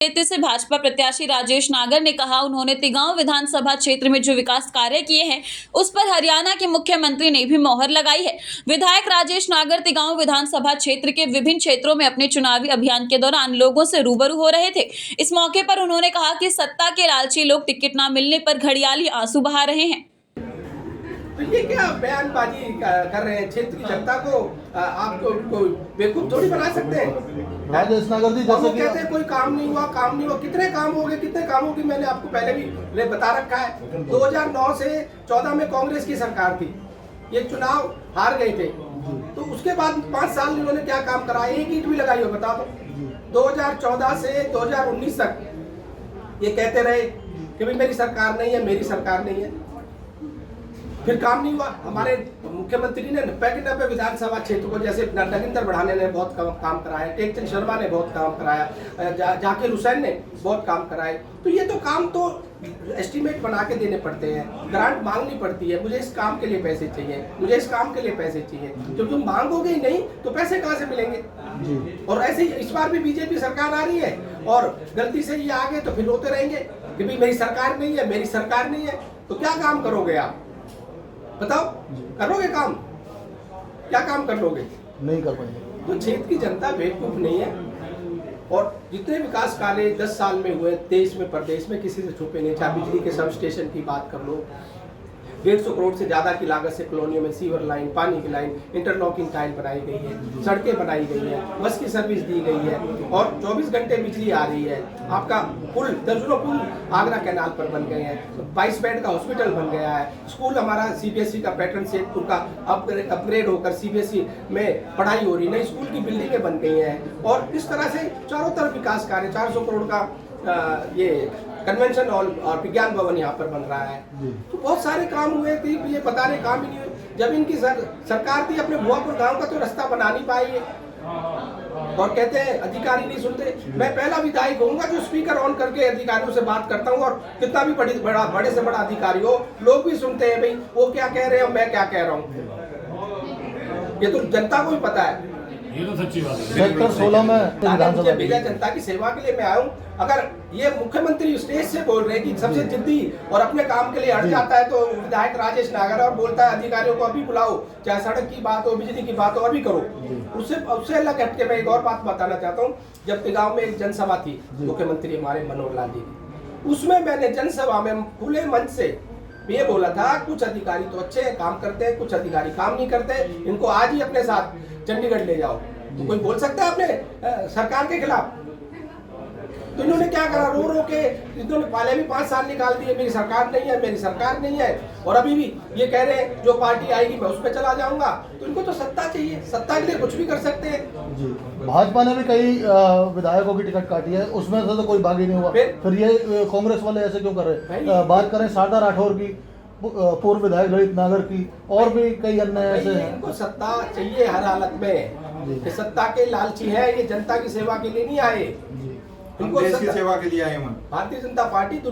क्षेत्र से भाजपा प्रत्याशी राजेश नागर ने कहा, उन्होंने तिगांव विधानसभा क्षेत्र में जो विकास कार्य किए हैं उस पर हरियाणा के मुख्यमंत्री ने भी मोहर लगाई है। विधायक राजेश नागर तिगांव विधानसभा क्षेत्र के विभिन्न क्षेत्रों में अपने चुनावी अभियान के दौरान लोगों से रूबरू हो रहे थे। इस मौके पर उन्होंने कहा कि सत्ता के लालची लोग टिकट न मिलने पर घड़ियाली आंसू बहा रहे हैं। तो ये क्या बयानबाजी कर रहे हैं? क्षेत्र की जनता को आपको बेवकूफ थोड़ी बना सकते हैं। राजेश नागर जी जैसे कहते हैं कोई काम नहीं हुआ। कितने काम हो गए? कितने कामों की मैंने आपको पहले भी बता रखा है। 2009 से 14 में कांग्रेस की सरकार थी, ये चुनाव हार गए थे, तो उसके बाद 5 साल इन्होंने क्या काम करा? एक ईंट भी लगाई हो बता दो। 2014 से 2019 तक ये कहते रहे कि भाई मेरी सरकार नहीं है, मेरी सरकार नहीं है, फिर काम नहीं हुआ। हमारे मुख्यमंत्री ने 90 विधानसभा क्षेत्र को, जैसे नगिंदर बढ़ाने ने बहुत काम कराया, टेकचंद शर्मा ने बहुत काम कराया, जाकिर हुसैन ने बहुत काम कराए। तो ये तो काम तो एस्टीमेट बना के देने पड़ते हैं, ग्रांट मांगनी पड़ती है, मुझे इस काम के लिए पैसे चाहिए, मुझे इस काम के लिए पैसे चाहिए। जब तुम मांगोगे ही नहीं तो पैसे कहाँ से मिलेंगे? और ऐसे ही इस बार भी बीजेपी सरकार आ रही है और गलती से ये आ गए तो फिर रोते रहेंगे कि भाई मेरी सरकार नहीं है, मेरी सरकार नहीं है। तो क्या काम करोगे आप? बताओ, करोगे काम? क्या काम कर लोगे? नहीं कर पाएंगे। तो क्षेत्र की जनता बेवकूफ नहीं है। और जितने विकास कार्य 10 साल में हुए देश में प्रदेश में, किसी से छुपे नहीं। चाहे बिजली के सब स्टेशन की बात कर लो, 150 करोड़ से ज्यादा की लागत से कॉलोनियों में सीवर लाइन, पानी की लाइन, इंटरलॉकिंग टाइल बनाई गई है, सड़कें बनाई गई है, बस की सर्विस दी गई है और 24 घंटे बिजली आ रही है। आपका पुल, दर्जनों पुल आगरा कैनाल पर बन गए हैं, 22 बेड का हॉस्पिटल बन गया है, स्कूल हमारा सीबीएसई का पैटर्न सेटपुर का अपग्रेड होकर सीबीएसई में पढ़ाई हो रही, नई स्कूल की बिल्डिंगें बन गई हैं। और इस तरह से चारों तरफ विकास कार्य, 400 करोड़ का ये कन्वेंशन हॉल और विज्ञान भवन यहाँ पर बन रहा है। तो बहुत सारे काम हुए थे, ये बता रहे काम ही नहीं हुए। जब इनकी सरकार थी, अपने भुआपुर गांव का तो रास्ता बना नहीं पाई है और कहते हैं अधिकारी नहीं सुनते। मैं पहला विधायक होऊंगा जो स्पीकर ऑन करके अधिकारियों से बात करता हूँ, और कितना भी बड़े से बड़ा अधिकारी हो, लोग भी सुनते हैं भाई वो क्या कह रहे हैं और मैं क्या कह रहा हूँ। ये तो जनता को भी पता है। ये तो सच्ची बात है। सेक्टर 16 में मुझे भेजा जनता की सेवा के लिए मैं आऊं। अगर ये मुख्यमंत्री स्टेज से बोल रहे हैं कि सबसे जिद्दी और अपने काम के लिए हट जाता है, तो विधायक राजेश नागर और बोलता है अधिकारियों को अभी बुलाओ, चाहे सड़क की बात हो, बिजली की बात हो, अभी करो। उससे अलग हट के मैं एक और बात बताना चाहता हूँ। जब तिगांव में एक जनसभा थी मुख्यमंत्री हमारे मनोहर लाल जी की, उसमें मैंने जनसभा में खुले मंच से ये बोला था, कुछ अधिकारी तो अच्छे हैं, काम करते हैं, कुछ अधिकारी काम नहीं करते, इनको आज ही अपने साथ चंडीगढ़ ले जाओ। तो कोई बोल सकता है अपने सरकार के खिलाफ? तो इन्होंने क्या करा, रो रो के इन्होंने पहले भी 5 साल निकाल दिए, मेरी सरकार नहीं है, मेरी सरकार नहीं है, और अभी भी ये कह रहे हैं जो पार्टी आएगी मैं उस पर चला जाऊंगा। तो इनको तो सत्ता चाहिए, सत्ता के लिए कुछ भी कर सकते हैं। जी, भाजपा ने भी कई विधायकों की टिकट काटी है, उसमें से तो कोई बागी नहीं हुआ। फिर ये कांग्रेस वाले ऐसे क्यों कर रहे? बात करें शारदा राठौर की, पूर्व विधायक ललित नागर की, और भी कई अन्य ऐसे हैं। इनको सत्ता चाहिए हर हालत में। ये सत्ता के लालची है, ये जनता की सेवा के लिए नहीं आए, इनको देश की सेवा के लिए आए। भारतीय जनता पार्टी